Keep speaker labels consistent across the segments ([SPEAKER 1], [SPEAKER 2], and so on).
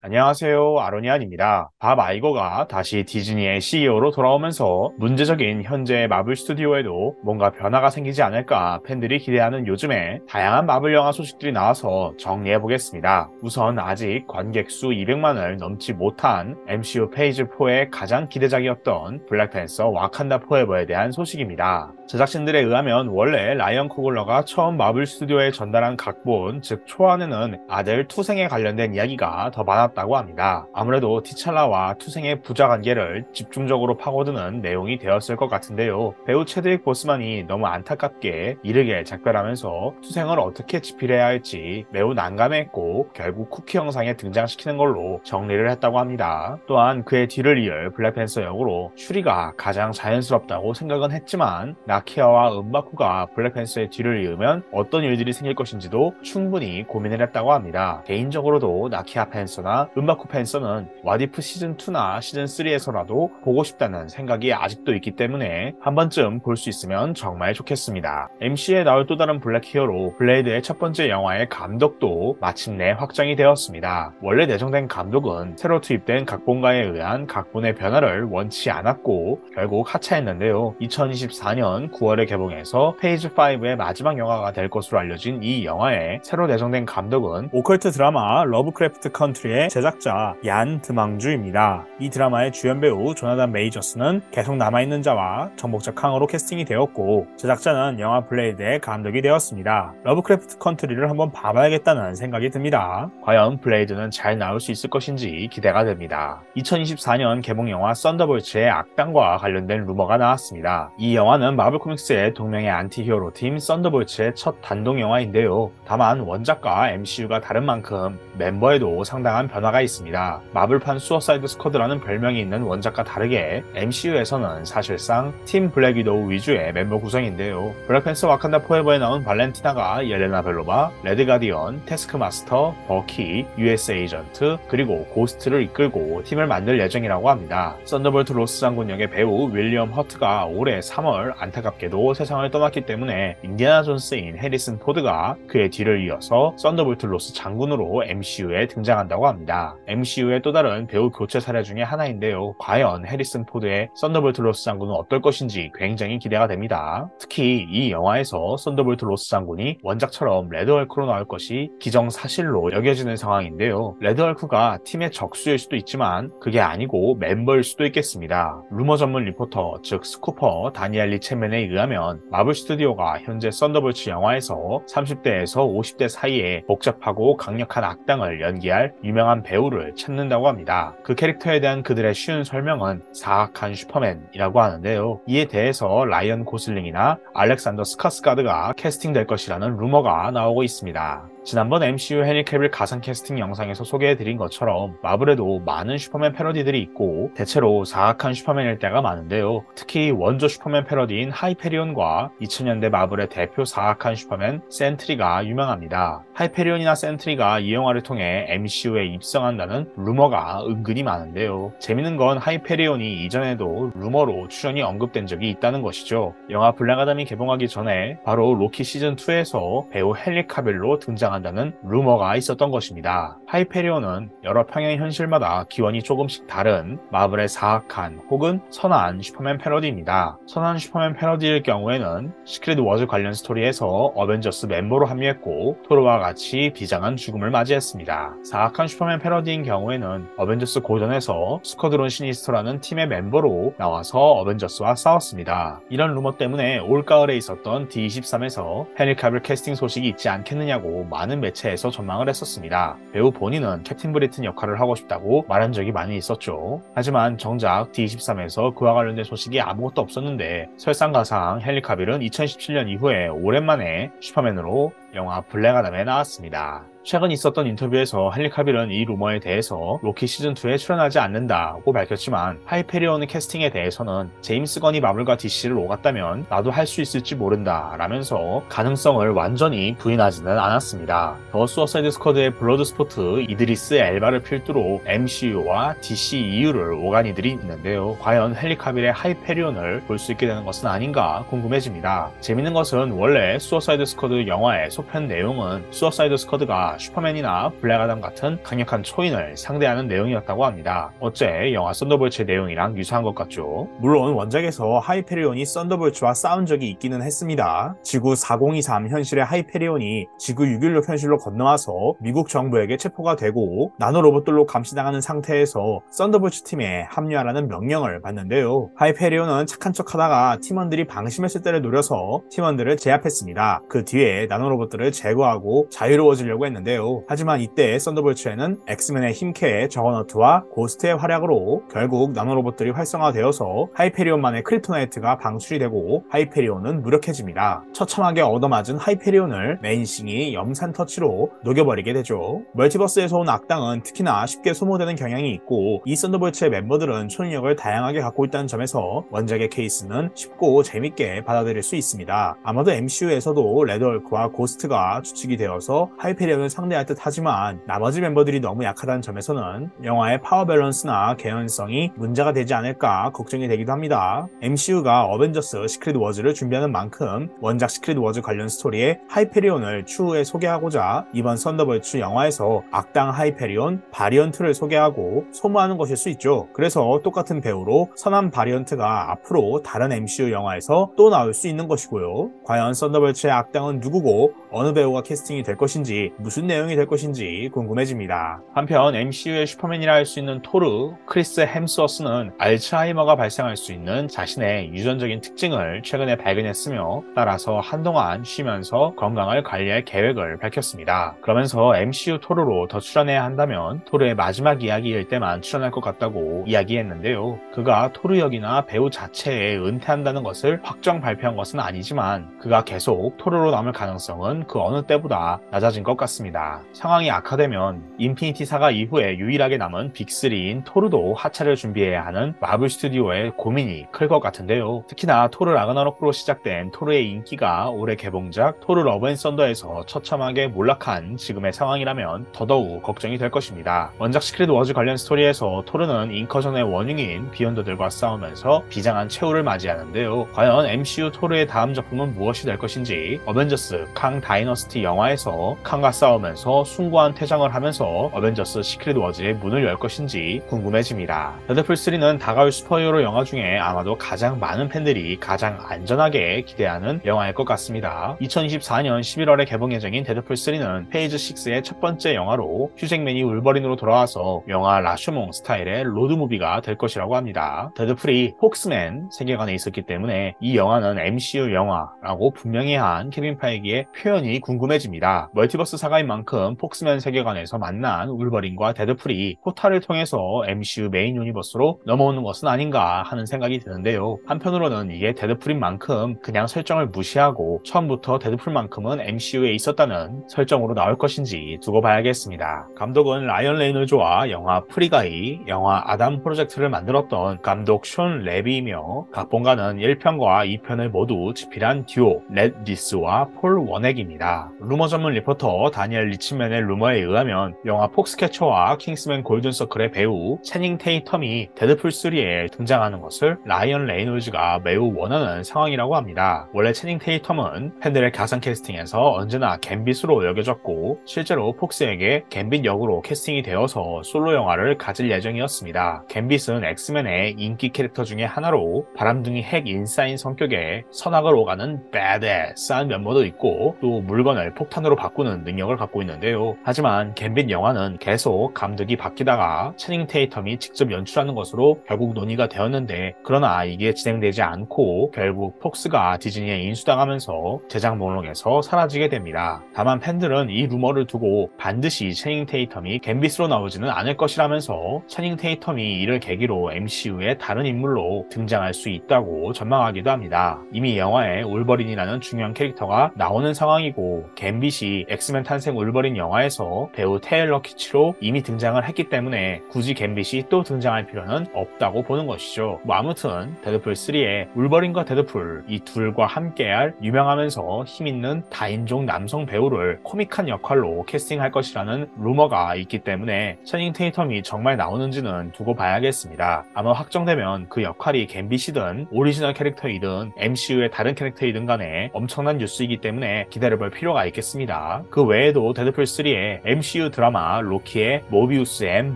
[SPEAKER 1] 안녕하세요. 아로니안입니다. 밥 아이거가 다시 디즈니의 CEO로 돌아오면서 문제적인 현재 마블 스튜디오에도 뭔가 변화가 생기지 않을까 팬들이 기대하는 요즘에 다양한 마블 영화 소식들이 나와서 정리해보겠습니다. 우선 아직 관객 수 200만을 넘지 못한 MCU 페이즈 4의 가장 기대작이었던 블랙팬서 와칸다 포에버에 대한 소식입니다. 제작진들에 의하면 원래 라이언 코글러가 처음 마블 스튜디오에 전달한 각본, 즉 초안에는 아들 투생에 관련된 이야기가 더 많았다고 합니다. 아무래도 티찰라와 투생의 부자 관계를 집중적으로 파고드는 내용이 되었을 것 같은데요. 배우 체드윅 보스만이 너무 안타깝게 이르게 작별하면서 투생을 어떻게 집필해야 할지 매우 난감했고 결국 쿠키 영상에 등장시키는 걸로 정리를 했다고 합니다. 또한 그의 뒤를 이을 블랙팬서 역으로 슈리가 가장 자연스럽다고 생각은 했지만 나키아와 은바쿠가 블랙팬서의 뒤를 이으면 어떤 일들이 생길 것인지도 충분히 고민을 했다고 합니다. 개인적으로도 나키아 팬서나 은바쿠 팬서는 와디프 시즌2나 시즌3에서라도 보고 싶다는 생각이 아직도 있기 때문에 한 번쯤 볼 수 있으면 정말 좋겠습니다. MC에 나올 또 다른 블랙 히어로 블레이드의 첫 번째 영화의 감독도 마침내 확정이 되었습니다. 원래 내정된 감독은 새로 투입된 각본가에 의한 각본의 변화를 원치 않았고 결국 하차했는데요. 2024년 9월에 개봉해서 페이즈 5의 마지막 영화가 될 것으로 알려진 이 영화에 새로 내정된 감독은 오컬트 드라마 러브크래프트 컨트리의 제작자 얀 드망주입니다. 이 드라마의 주연 배우 조나단 메이저스는 계속 남아있는 자와 정복자 캉으로 캐스팅이 되었고 제작자는 영화 블레이드의 감독이 되었습니다. 러브크래프트 컨트리를 한번 봐봐야겠다는 생각이 듭니다. 과연 블레이드는 잘 나올 수 있을 것인지 기대가 됩니다. 2024년 개봉 영화 썬더볼츠의 악당과 관련된 루머가 나왔습니다. 이 영화는 마블 코믹스의 동명의 안티히어로 팀 썬더볼츠의 첫 단독 영화인데요. 다만 원작과 MCU가 다른 만큼 멤버에도 상당한 변화가 있습니다. 마블판 수어사이드 스쿼드라는 별명이 있는 원작과 다르게 MCU에서는 사실상 팀 블랙 위도우 위주의 멤버 구성인데요. 블랙팬서 와칸다 포에버에 나온 발렌티나가 옐레나 벨로바, 레드 가디언, 태스크마스터, 버키, US 에이전트, 그리고 고스트를 이끌고 팀을 만들 예정이라고 합니다. 썬더볼트 로스 장군 역의 배우 윌리엄 허트가 올해 3월 안타깝게도 세상을 떠났기 때문에 인디아나 존스인 해리슨 포드가 그의 뒤를 이어서 썬더볼트 로스 장군으로 MCU에 등장한다고 합니다. MCU의 또 다른 배우 교체 사례 중에 하나인데요. 과연 해리슨 포드의 썬더볼트 로스 장군은 어떨 것인지 굉장히 기대가 됩니다. 특히 이 영화에서 썬더볼트 로스 장군이 원작처럼 레드헐크로 나올 것이 기정사실로 여겨지는 상황인데요. 레드헐크가 팀의 적수일 수도 있지만 그게 아니고 멤버일 수도 있겠습니다. 루머 전문 리포터 즉 스쿠퍼 다니엘 리체맨에 의하면 마블 스튜디오가 현재 썬더볼츠 영화에서 30대에서 50대 사이에 복잡하고 강력한 악당을 연기할 유명한 배우를 찾는다고 합니다. 그 캐릭터에 대한 그들의 쉬운 설명은 사악한 슈퍼맨이라고 하는데요. 이에 대해서 라이언 고슬링이나 알렉산더 스카스가드가 캐스팅될 것이라는 루머가 나오고 있습니다. 지난번 MCU 헨리 캐빌 가상 캐스팅 영상에서 소개해드린 것처럼 마블에도 많은 슈퍼맨 패러디들이 있고 대체로 사악한 슈퍼맨일 때가 많은데요. 특히 원조 슈퍼맨 패러디인 하이페리온과 2000년대 마블의 대표 사악한 슈퍼맨 센트리가 유명합니다. 하이페리온이나 센트리가 이 영화를 통해 MCU에 입성한다는 루머가 은근히 많은데요. 재밌는 건 하이페리온이 이전에도 루머로 출연이 언급된 적이 있다는 것이죠. 영화 블랙 아담이 개봉하기 전에 바로 로키 시즌2에서 배우 헨리 카빌로 등장한다는 루머가 있었던 것입니다. 하이페리온은 여러 평행 현실마다 기원이 조금씩 다른 마블의 사악한 혹은 선한 슈퍼맨 패러디입니다. 선한 슈퍼맨 패러디일 경우에는 시크릿 워즈 관련 스토리에서 어벤져스 멤버로 합류했고 토르와 같이 비장한 죽음을 맞이했습니다. 사악한 슈퍼맨 패러디인 경우에는 어벤져스 고전에서 스쿼드론 시니스터라는 팀의 멤버로 나와서 어벤져스와 싸웠습니다. 이런 루머 때문에 올가을에 있었던 D23에서 헨리 카빌 캐스팅 소식이 있지 않겠느냐고 많은 매체에서 전망을 했었습니다. 배우 본인은 캡틴 브리튼 역할을 하고 싶다고 말한 적이 많이 있었죠. 하지만 정작 D23에서 그와 관련된 소식이 아무것도 없었는데 설상가상 헨리 카빌은 2017년 이후에 오랜만에 슈퍼맨으로 영화 블랙 아담에 나왔습니다. 최근 있었던 인터뷰에서 헨리 카빌은 이 루머에 대해서 로키 시즌2에 출연하지 않는다고 밝혔지만 하이페리온 캐스팅에 대해서는 제임스 건이 마블과 DC를 오갔다면 나도 할 수 있을지 모른다 라면서 가능성을 완전히 부인하지는 않았습니다. 더 수어사이드 스쿼드의 블러드스포트 이드리스 엘바를 필두로 MCU와 DC EU를 오간 이들이 있는데요. 과연 헨리 카빌의 하이페리온을 볼 수 있게 되는 것은 아닌가 궁금해집니다. 재밌는 것은 원래 수어사이드 스쿼드 영화의 소편 내용은 수어사이드 스쿼드가 슈퍼맨과 슈퍼맨이나 블랙아담 같은 강력한 초인을 상대하는 내용이었다고 합니다. 어째 영화 썬더볼츠의 내용이랑 유사한 것 같죠? 물론 원작에서 하이페리온이 썬더볼츠와 싸운 적이 있기는 했습니다. 지구 4023 현실의 하이페리온이 지구 616 현실로 건너와서 미국 정부에게 체포가 되고 나노로봇들로 감시당하는 상태에서 썬더볼츠 팀에 합류하라는 명령을 받는데요. 하이페리온은 착한 척하다가 팀원들이 방심했을 때를 노려서 팀원들을 제압했습니다. 그 뒤에 나노로봇들을 제거하고 자유로워지려고 했는데요. 하지만 이때 썬더볼츠에는 엑스맨의 힘캐 저거너트와 고스트의 활약으로 결국 나노로봇들이 활성화되어서 하이페리온만의 크립토나이트가 방출이 되고 하이페리온은 무력해집니다. 처참하게 얻어맞은 하이페리온을 메인싱이 염산 터치로 녹여버리게 되죠. 멀티버스에서 온 악당은 특히나 쉽게 소모되는 경향이 있고 이 썬더볼츠의 멤버들은 초능력을 다양하게 갖고 있다는 점에서 원작의 케이스는 쉽고 재밌게 받아들일 수 있습니다. 아마도 MCU에서도 레드헐크와 고스트가 주축이 되어서 하이페리온을 상대할 듯 하지만 나머지 멤버들이 너무 약하다는 점에서는 영화의 파워 밸런스나 개연성이 문제가 되지 않을까 걱정이 되기도 합니다. MCU가 어벤져스 시크릿 워즈를 준비하는 만큼 원작 시크릿 워즈 관련 스토리에 하이페리온을 추후에 소개하고자 이번 썬더볼츠 영화에서 악당 하이페리온 바리언트를 소개하고 소모하는 것일 수 있죠. 그래서 똑같은 배우로 선한 바리언트가 앞으로 다른 MCU 영화에서 또 나올 수 있는 것이고요. 과연 썬더볼츠의 악당은 누구고 어느 배우가 캐스팅이 될 것인지 무슨 내용이 될 것인지 궁금해집니다. 한편 MCU의 슈퍼맨이라 할 수 있는 토르 크리스 햄스워스는 알츠하이머가 발생할 수 있는 자신의 유전적인 특징을 최근에 발견했으며 따라서 한동안 쉬면서 건강을 관리할 계획을 밝혔습니다. 그러면서 MCU 토르로 더 출연해야 한다면 토르의 마지막 이야기일 때만 출연할 것 같다고 이야기했는데요. 그가 토르 역이나 배우 자체에 은퇴한다는 것을 확정 발표한 것은 아니지만 그가 계속 토르로 남을 가능성은 그 어느 때보다 낮아진 것 같습니다. 상황이 악화되면 인피니티 사가 이후에 유일하게 남은 빅3인 토르도 하차를 준비해야 하는 마블 스튜디오의 고민이 클 것 같은데요. 특히나 토르 라그나로크로 시작된 토르의 인기가 올해 개봉작 토르 러브 앤 썬더에서 처참하게 몰락한 지금의 상황이라면 더더욱 걱정이 될 것입니다. 원작 시크릿 워즈 관련 스토리에서 토르는 인커전의 원흉인 비욘더들과 싸우면서 비장한 최후를 맞이하는데요. 과연 MCU 토르의 다음 작품은 무엇이 될 것인지 어벤져스 캉 다이너스티 영화에서 캉과 싸우면서 숭고한 퇴장을 하면서 어벤져스 시크릿 워즈의 문을 열 것인지 궁금해집니다. 데드풀3는 다가올 슈퍼히어로 영화 중에 아마도 가장 많은 팬들이 가장 안전하게 기대하는 영화일 것 같습니다. 2024년 11월에 개봉 예정인 데드풀3는 페이즈 6의 첫 번째 영화로 휴잭맨이 울버린으로 돌아와서 영화 라슈몽 스타일의 로드무비가 될 것이라고 합니다. 데드풀이 폭스맨 세계관에 있었기 때문에 이 영화는 MCU 영화라고 분명히 한 케빈 파이기의 표현이 궁금해집니다. 멀티버스 사가인 만큼 폭스맨 세계관에서 만난 울버린과 데드풀이 포탈을 통해서 MCU 메인 유니버스로 넘어오는 것은 아닌가 하는 생각이 드는데요. 한편으로는 이게 데드풀인 만큼 그냥 설정을 무시하고 처음부터 데드풀만큼은 MCU에 있었다는 설정으로 나올 것인지 두고 봐야겠습니다. 감독은 라이언 레이놀즈와 영화 프리가이, 영화 아담 프로젝트를 만들었던 감독 숀 레비이며 각본가는 1편과 2편을 모두 집필한 듀오 렛 리스와 폴 워넥입니다. 루머 전문 리포터 다니엘 리치맨의 루머에 의하면 영화 폭스캐쳐와 킹스맨 골든서클의 배우 채닝 테이텀이 데드풀3에 등장하는 것을 라이언 레이놀즈가 매우 원하는 상황이라고 합니다. 원래 채닝 테이텀은 팬들의 가상 캐스팅에서 언제나 갬빗으로 여겨졌고 실제로 폭스에게 갬빗 역으로 캐스팅이 되어서 솔로 영화를 가질 예정이었습니다. 갬빗은 엑스맨의 인기 캐릭터 중에 하나로 바람둥이 핵 인싸인 성격에 선악을 오가는 배드에스한 면모도 있고 또 물건을 폭탄으로 바꾸는 능력을 갖고 있는데요. 하지만 갬빗 영화는 계속 감독이 바뀌다가 채닝 테이텀이 직접 연출하는 것으로 결국 논의가 되었는데 그러나 이게 진행되지 않고 결국 폭스가 디즈니에 인수당하면서 제작 목록에서 사라지게 됩니다. 다만 팬들은 이 루머를 두고 반드시 채닝 테이텀이 갬빗으로 나오지는 않을 것이라면서 채닝 테이텀이 이를 계기로 MCU의 다른 인물로 등장할 수 있다고 전망하기도 합니다. 이미 영화에 울버린이라는 중요한 캐릭터가 나오는 상황이고 갬빗이 엑스맨 탄생 울버린 영화에서 배우 테일러 키치로 이미 등장을 했기 때문에 굳이 갬빗이 또 등장할 필요는 없다고 보는 것이죠. 아무튼 데드풀3에 울버린과 데드풀 이 둘과 함께할 유명하면서 힘있는 다인종 남성 배우를 코믹한 역할로 캐스팅할 것이라는 루머가 있기 때문에 채닝 테이텀이 정말 나오는지는 두고 봐야겠습니다. 아마 확정되면 그 역할이 갬빗이든 오리지널 캐릭터이든 MCU의 다른 캐릭터이든 간에 엄청난 뉴스이기 때문에 기다려볼 필요가 있겠습니다. 그 외에도 그래도 데드풀 3의 MCU 드라마 로키의 모비우스 앤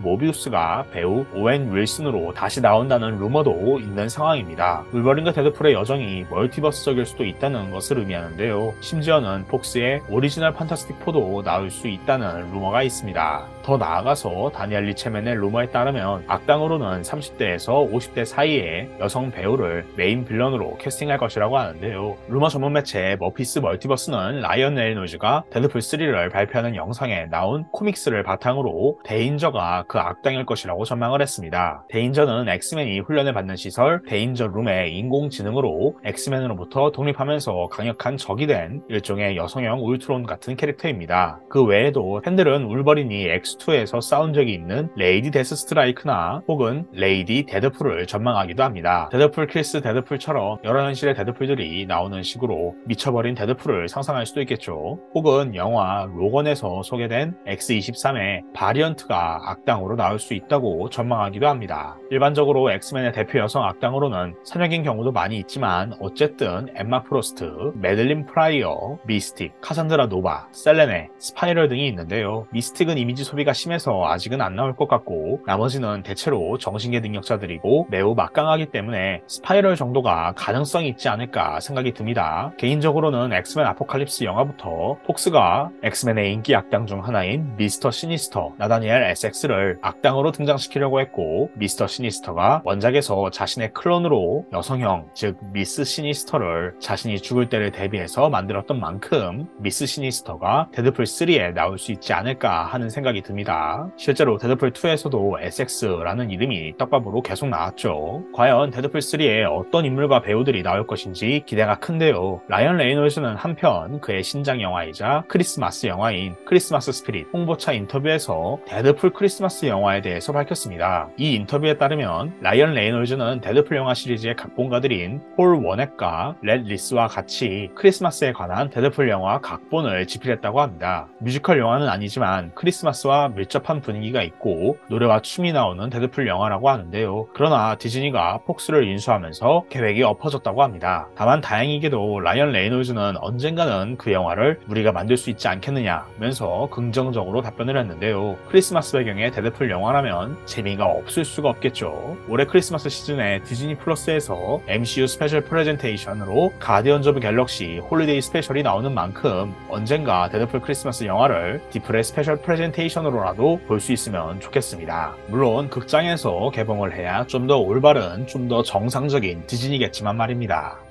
[SPEAKER 1] 모비우스가 배우 오웬 윌슨으로 다시 나온다는 루머도 있는 상황입니다. 울버린과 데드풀의 여정이 멀티버스적일 수도 있다는 것을 의미하는데요. 심지어는 폭스의 오리지널 판타스틱 4도 나올 수 있다는 루머가 있습니다. 더 나아가서 다니엘 리체맨의 루머에 따르면 악당으로는 30대에서 50대 사이의 여성 배우를 메인 빌런으로 캐스팅할 것이라고 하는데요. 루머 전문 매체 머피스 멀티버스는 라이언 레이놀즈가 데드풀 3를 발표하는 영상에 나온 코믹스를 바탕으로 데인저가 그 악당일 것이라고 전망을 했습니다. 데인저는 엑스맨이 훈련을 받는 시설 데인저 룸의 인공지능으로 엑스맨으로부터 독립하면서 강력한 적이 된 일종의 여성형 울트론 같은 캐릭터입니다. 그 외에도 팬들은 울버린이 X2에서 싸운 적이 있는 레이디 데스 스트라이크나 혹은 레이디 데드풀을 전망하기도 합니다. 데드풀 킬스 데드풀처럼 여러 현실의 데드풀들이 나오는 식으로 미쳐버린 데드풀을 상상할 수도 있겠죠. 혹은 영화 로건에서 소개된 X23의 바리언트가 악당으로 나올 수 있다고 전망하기도 합니다. 일반적으로 엑스맨의 대표 여성 악당으로는 선역인 경우도 많이 있지만 어쨌든 엠마 프로스트, 매들린 프라이어, 미스틱, 카산드라 노바, 셀레네, 스파이럴 등이 있는데요. 미스틱은 이미지 소비가 심해서 아직은 안 나올 것 같고 나머지는 대체로 정신계 능력자들이고 매우 막강하기 때문에 스파이럴 정도가 가능성이 있지 않을까 생각이 듭니다. 개인적으로는 엑스맨 아포칼립스 영화부터 폭스가 엑스맨의 인기 악당 중 하나인 미스터 시니스터 나다니엘 SX를 악당으로 등장시키려고 했고 미스터 시니스터가 원작에서 자신의 클론으로 여성형 즉 미스 시니스터를 자신이 죽을 때를 대비해서 만들었던 만큼 미스 시니스터가 데드풀 3에 나올 수 있지 않을까 하는 생각이 듭니다. 실제로 데드풀 2에서도 SX라는 이름이 떡밥으로 계속 나왔죠. 과연 데드풀 3에 어떤 인물과 배우들이 나올 것인지 기대가 큰데요. 라이언 레이놀즈는 한편 그의 신작 영화이자 크리스마스 영화인 크리스마스 스피릿 홍보차 인터뷰에서 데드풀 크리스마스 영화에 대해서 밝혔습니다. 이 인터뷰에 따르면 라이언 레이놀즈는 데드풀 영화 시리즈의 각본가들인 폴 워넷과 렛 리스와 같이 크리스마스에 관한 데드풀 영화 각본을 집필했다고 합니다. 뮤지컬 영화는 아니지만 크리스마스와 밀접한 분위기가 있고 노래와 춤이 나오는 데드풀 영화라고 하는데요. 그러나 디즈니가 폭스를 인수하면서 계획이 엎어졌다고 합니다. 다만 다행히게도 라이언 레이놀즈는 언젠가는 그 영화를 우리가 만들 수 있지 않겠느냐면서 긍정적으로 답변을 했는데요. 크리스마스 배경의 데드풀 영화라면 재미가 없을 수가 없겠죠. 올해 크리스마스 시즌에 디즈니 플러스에서 MCU 스페셜 프레젠테이션으로 가디언즈 오브 갤럭시 홀리데이 스페셜이 나오는 만큼 언젠가 데드풀 크리스마스 영화를 디플의 스페셜 프레젠테이션으로라도 볼 수 있으면 좋겠습니다. 물론 극장에서 개봉을 해야 좀 더 올바른, 좀 더 정상적인 디즈니겠지만 말입니다.